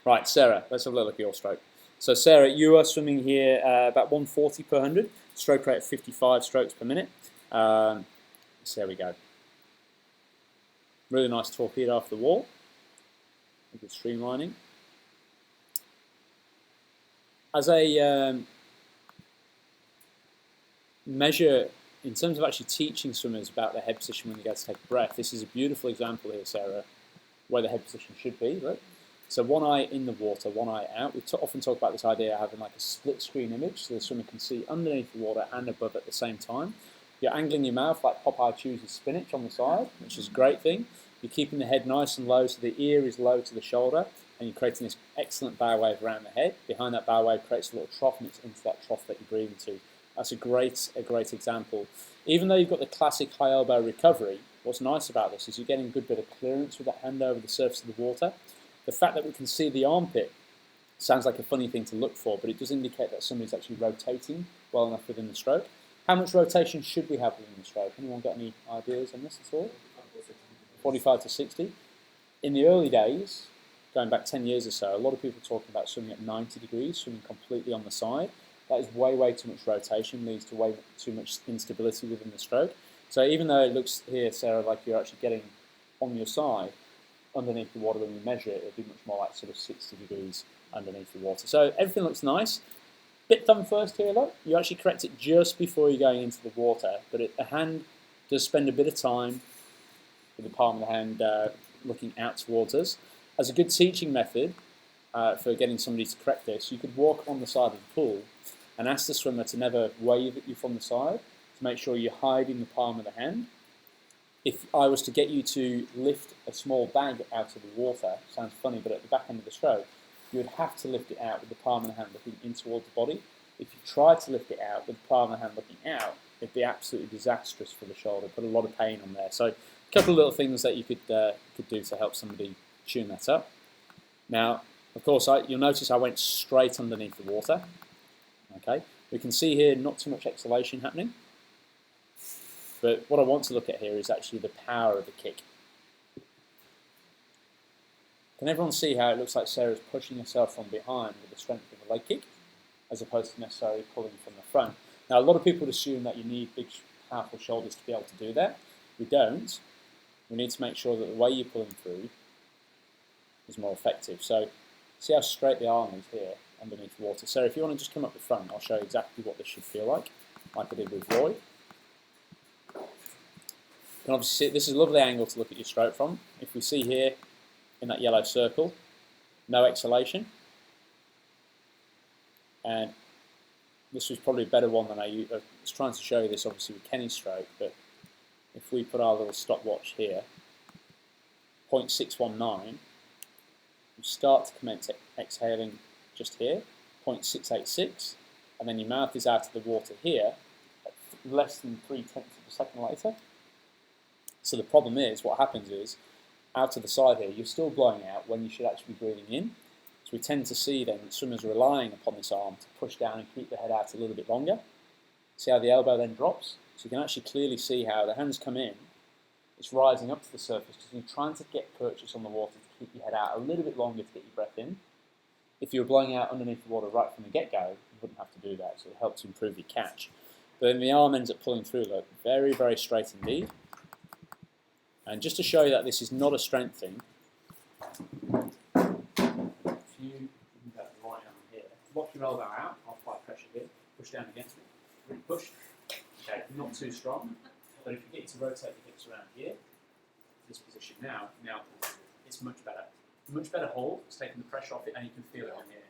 Right, Sarah, let's have a look at your stroke. So Sarah, you are swimming here about 140 per 100, stroke rate of 55 strokes per minute. So there we go. Really nice torpedo off the wall. Good streamlining. As a measure, in terms of actually teaching swimmers about their head position when they go to take a breath, this is a beautiful example here, Sarah, where the head position should be, right? So one eye in the water, one eye out. We often talk about this idea of having like a split screen image so the swimmer can see underneath the water and above at the same time. You're angling your mouth like Popeye chooses spinach on the side, which is a great thing. You're keeping the head nice and low so the ear is low to the shoulder, and you're creating this excellent bow wave around the head. Behind that bow wave creates a little trough, and it's into that trough that you're breathing to. That's a great example. Even though you've got the classic high elbow recovery, what's nice about this is you're getting a good bit of clearance with that hand over the surface of the water. The fact that we can see the armpit sounds like a funny thing to look for, but it does indicate that somebody's actually rotating well enough within the stroke. How much rotation should we have within the stroke? Anyone got any ideas on this at all? 45 to 60. In the early days, going back 10 years or so, a lot of people were talking about swimming at 90 degrees, swimming completely on the side. That is way too much rotation, leads to way too much instability within the stroke. So even though it looks here, Sarah, like you're actually getting on your side, underneath the water when we measure it, it'll be much more like sort of 60 degrees underneath the water. So everything looks nice. Bit thumb first here, look. You actually correct it just before you're going into the water, but the hand does spend a bit of time with the palm of the hand looking out towards us. As a good teaching method for getting somebody to correct this, you could walk on the side of the pool and ask the swimmer to never wave at you from the side to make sure you're hiding the palm of the hand. If I was to get you to lift a small bag out of the water, sounds funny, but at the back end of the stroke, you would have to lift it out with the palm of the hand looking in towards the body. If you tried to lift it out with the palm of the hand looking out, it'd be absolutely disastrous for the shoulder, put a lot of pain on there. So a couple of little things that you could do to help somebody tune that up. Now, of course, you'll notice I went straight underneath the water. Okay, we can see here not too much exhalation happening. But what I want to look at here is actually the power of the kick. Can everyone see how it looks like Sarah's pushing herself from behind with the strength of a leg kick, as opposed to necessarily pulling from the front? Now, a lot of people would assume that you need big, powerful shoulders to be able to do that. We don't. We need to make sure that the way you're pulling through is more effective. So, see how straight the arm is here underneath the water. Sarah, if you want to just come up the front, I'll show you exactly what this should feel like I did with Roy. You can obviously see this is a lovely angle to look at your stroke from. If we see here in that yellow circle, no exhalation. And this was probably a better one than I was trying to show you this obviously with Kenny's stroke, but if we put our little stopwatch here, 0.619, we start to commence exhaling just here, 0.686, and then your mouth is out of the water here, at less than 0.3 of a second later. So the problem is, what happens is, out to the side here, you're still blowing out when you should actually be breathing in. So we tend to see then that swimmers are relying upon this arm to push down and keep the head out a little bit longer. See how the elbow then drops? So you can actually clearly see how the hands come in, it's rising up to the surface because you're trying to get purchase on the water to keep your head out a little bit longer to get your breath in. If you were blowing out underneath the water right from the get-go, you wouldn't have to do that, so it helps improve your catch. But then the arm ends up pulling through, look, very, very straight indeed. And just to show you that this is not a strength thing, if you can get the right arm here, lock your elbow out, I'll apply pressure here, push down against me, really push. Okay, not too strong, but if you get to rotate your hips around here, this position now it's much better. Much better hold, it's taking the pressure off it and you can feel it on here.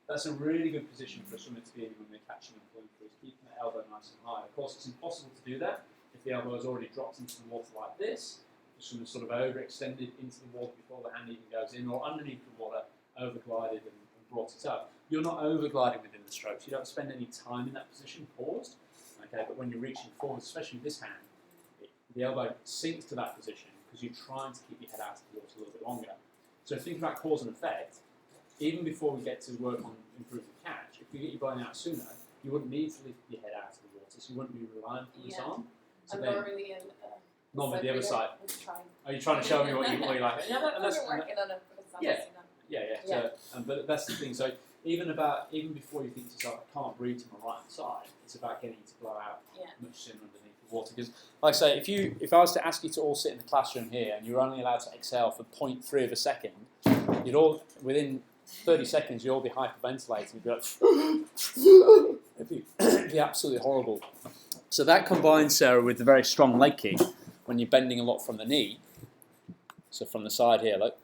That's a really good position for a swimmer to be in when they're catching and pulling through, keeping the elbow nice and high. Of course, it's impossible to do that if the elbow has already dropped into the water like this. The swimmer sort of overextended into the water before the hand even goes in, or underneath the water, overglided and brought it up. You're not overgliding within the strokes. You don't spend any time in that position, paused. Okay, but when you're reaching forward, especially with this hand, the elbow sinks to that position because you're trying to keep your head out of the water a little bit longer. So think about cause and effect. Even before we get to work on improving the catch, if you get your blowing out sooner, you wouldn't need to lift your head out of the water, so you wouldn't be reliant on this arm. So I'm not really Not with So the other we're side. trying. Are you trying to show me what you like? Yeah, We're working on it, but it's yeah. obviously not. Yeah. So, but that's the thing. So even before you think to yourself, I can't breathe to my right hand side, it's about getting you to blow out much sooner underneath the water. Because, like I say, if I was to ask you to all sit in the classroom here and you're only allowed to exhale for 0.3 of a second, you'd all within 30 seconds you'd all be hyperventilating. You'd be like, it'd be absolutely horrible. So that combines, Sarah, with the very strong leg kick when you're bending a lot from the knee. So from the side here, look.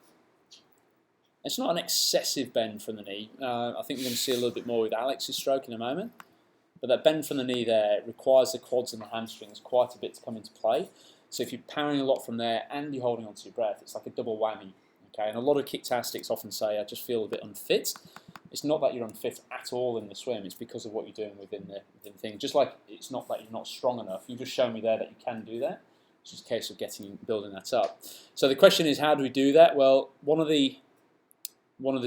It's not an excessive bend from the knee. I think we're going to see a little bit more with Alex's stroke in a moment. But that bend from the knee there requires the quads and the hamstrings quite a bit to come into play. So if you're powering a lot from there and you're holding onto your breath, it's like a double whammy. Okay, and a lot of kicktastics often say, I just feel a bit unfit. It's not that you're unfit at all in the swim, it's because of what you're doing within the thing. Just like it's not that you're not strong enough, you just show me there that you can do that. It's just a case of building that up. So the question is, how do we do that? Well, one of the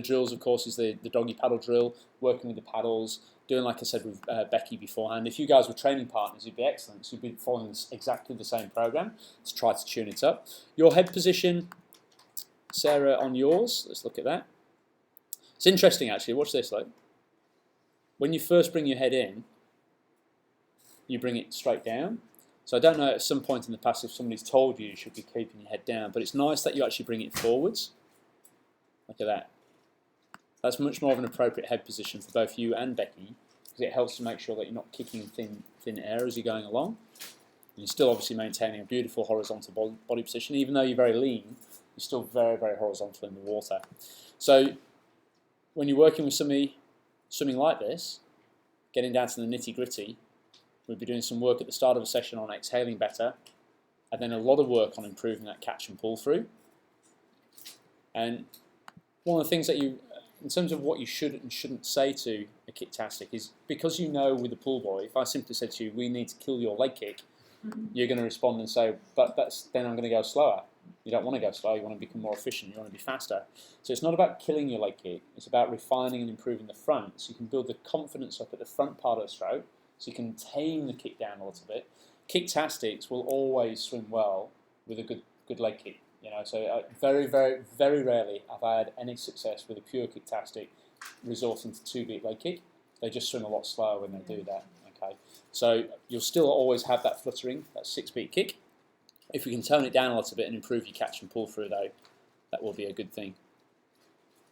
drills, of course, is the doggy paddle drill, working with the paddles, doing like I said with Becky beforehand. If you guys were training partners, you'd be excellent. So you'd be following exactly the same program to try to tune it up. Your head position, Sarah, on yours. Let's look at that. It's interesting, actually. Watch this, though. When you first bring your head in, you bring it straight down. So I don't know at some point in the past if somebody's told you should be keeping your head down, but it's nice that you actually bring it forwards. Look at that. That's much more of an appropriate head position for both you and Becky, because it helps to make sure that you're not kicking thin air as you're going along. And you're still obviously maintaining a beautiful horizontal body position. Even though you're very lean, you're still very, very horizontal in the water. So when you're working with somebody swimming like this, getting down to the nitty-gritty, we'll be doing some work at the start of a session on exhaling better, and then a lot of work on improving that catch and pull through. And one of the things that you, in terms of what you should and shouldn't say to a kicktastic, is because you know with the pool boy, if I simply said to you, we need to kill your leg kick, you're going to respond and say, but then I'm going to go slower. You don't want to go slow, you want to become more efficient, you want to be faster. So it's not about killing your leg kick, it's about refining and improving the front, so you can build the confidence up at the front part of the stroke, so you can tame the kick down a little bit. Kicktastics will always swim well with a good leg kick. You know, so very, very, very rarely have I had any success with a pure kicktastic resorting to 2-beat leg kick. They just swim a lot slower when they do that. Okay, so you'll still always have that fluttering, that 6-beat kick. If we can tone it down a little bit and improve your catch and pull through, though, that will be a good thing.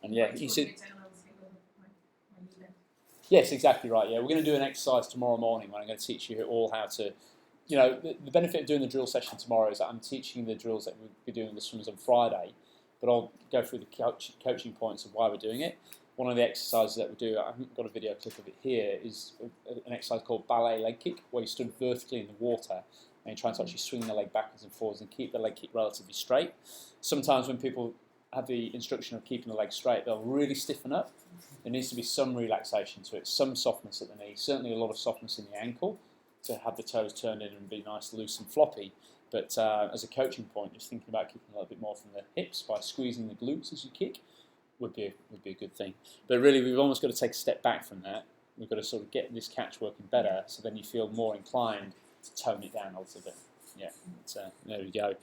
And yeah, you said. Yes, exactly right. Yeah, we're going to do an exercise tomorrow morning when I'm going to teach you all how to. You know, the benefit of doing the drill session tomorrow is that I'm teaching the drills that we'll be doing with the swimmers on Friday, but I'll go through the coaching points of why we're doing it. One of the exercises that we do, I haven't got a video clip of it here, is an exercise called ballet leg kick, where you stood vertically in the water and you're trying to actually swing the leg backwards and forwards and keep the leg kick relatively straight. Sometimes when people have the instruction of keeping the leg straight, they'll really stiffen up. There needs to be some relaxation to it, some softness at the knee, certainly a lot of softness in the ankle, to have the toes turned in and be nice, loose and floppy. But as a coaching point, just thinking about kicking a little bit more from the hips by squeezing the glutes as you kick would be a good thing. But really, we've almost got to take a step back from that. We've got to sort of get this catch working better, so then you feel more inclined to tone it down a little bit. Yeah, there we go.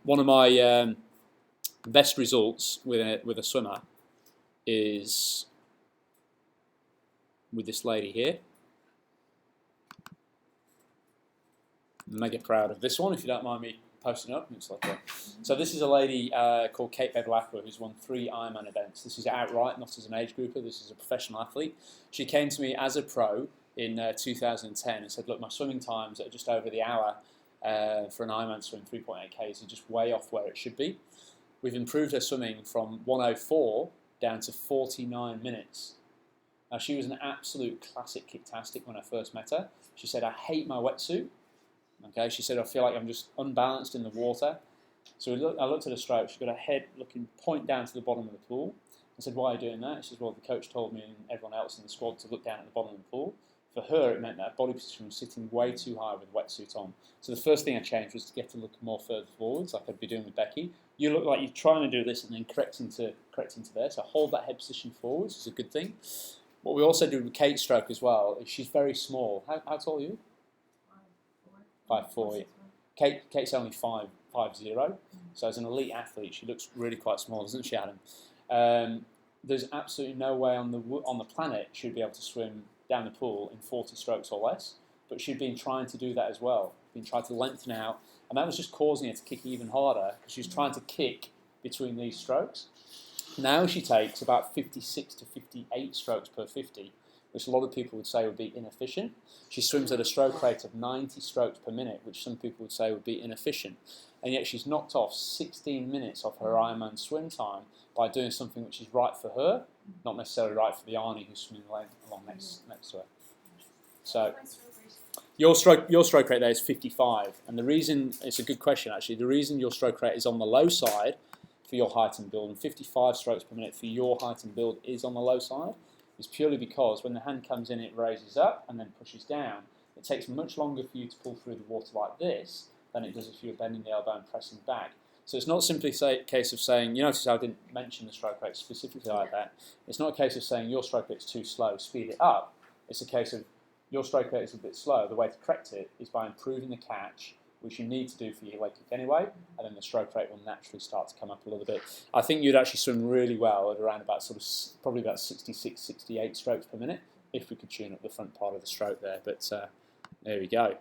One of my best results with a swimmer is with this lady here. Mega proud of this one, if you don't mind me posting up. It's like that. So this is a lady called Kate Bevilacqua who's won 3 Ironman events. This is outright, not as an age grouper. This is a professional athlete. She came to me as a pro in 2010 and said, look, my swimming times are just over the hour for an Ironman swim, 3.8 Ks, are just way off where it should be. We've improved her swimming from 1:04 down to 49 minutes. Now, she was an absolute classic kicktastic when I first met her. She said, I hate my wetsuit. Okay, she said, I feel like I'm just unbalanced in the water. So I looked at her stroke. She's got her head looking point down to the bottom of the pool. I said, why are you doing that? She said, well, the coach told me and everyone else in the squad to look down at the bottom of the pool. For her, it meant that her body position was sitting way too high with the wetsuit on. So the first thing I changed was to get to look more further forwards, like I'd be doing with Becky. You look like you're trying to do this and then correct into there. So hold that head position forwards is a good thing. What we also do with Kate's stroke as well is she's very small. How tall are you? 5'4". Kate's only 5'0", so as an elite athlete, she looks really quite small, doesn't she, Adam? There's absolutely no way on the planet she'd be able to swim down the pool in 40 strokes or less, but she'd been trying to do that as well, been trying to lengthen out, and that was just causing her to kick even harder because she was trying to kick between these strokes. Now she takes about 56 to 58 strokes per 50, which a lot of people would say would be inefficient. She swims at a stroke rate of 90 strokes per minute, which some people would say would be inefficient. And yet she's knocked off 16 minutes off her Ironman swim time by doing something which is right for her, not necessarily right for the Arnie who's swimming along next to her. So your stroke rate there is 55, and the reason, it's a good question actually, the reason your stroke rate is on the low side for your height and build, and 55 strokes per minute for your height and build is on the low side, is purely because when the hand comes in, it raises up and then pushes down. It takes much longer for you to pull through the water like this than it does if you're bending the elbow and pressing back. So it's not simply a case of saying, you notice I didn't mention the stroke rate specifically like that. It's not a case of saying your stroke rate is too slow, speed it up. It's a case of your stroke rate is a bit slow. The way to correct it is by improving the catch, which you need to do for your leg kick anyway, and then the stroke rate will naturally start to come up a little bit. I think you'd actually swim really well at around about probably about 66, 68 strokes per minute if we could tune up the front part of the stroke there. But there we go.